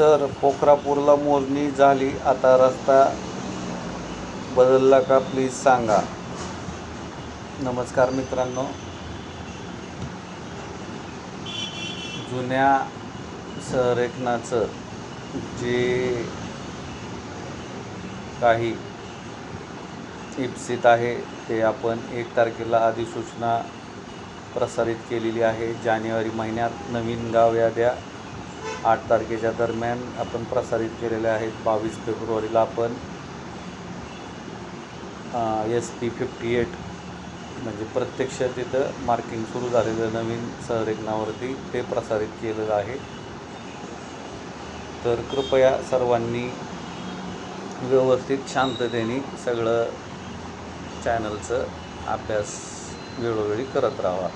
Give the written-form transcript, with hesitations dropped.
Sir, पोखरापूरला मोजणी झाली, आता रस्ता बदलला का प्लीज सांगा. नमस्कार मित्रांनो, जुन्या संरेखनाचं जे काही इप्सित आहे ते आपण 1 तारखेला अधिसूचना प्रसारित केलेली आहे. जानेवारी महिन्यात नवीन गाव याद्या 8 तारखेच्या दरम्यान आपण प्रसारित केलेल्या आहेत. 22 फेब्रुवारीला आपण SP 58 म्हणजे प्रत्यक्ष तिथं मार्किंग सुरू झालेलं नवीन संरेखनावरती ते प्रसारित केलेलं आहे. तर कृपया सर्वांनी व्यवस्थित शांततेने सगळं चॅनलचं अभ्यास वेळोवेळी करत राहावा.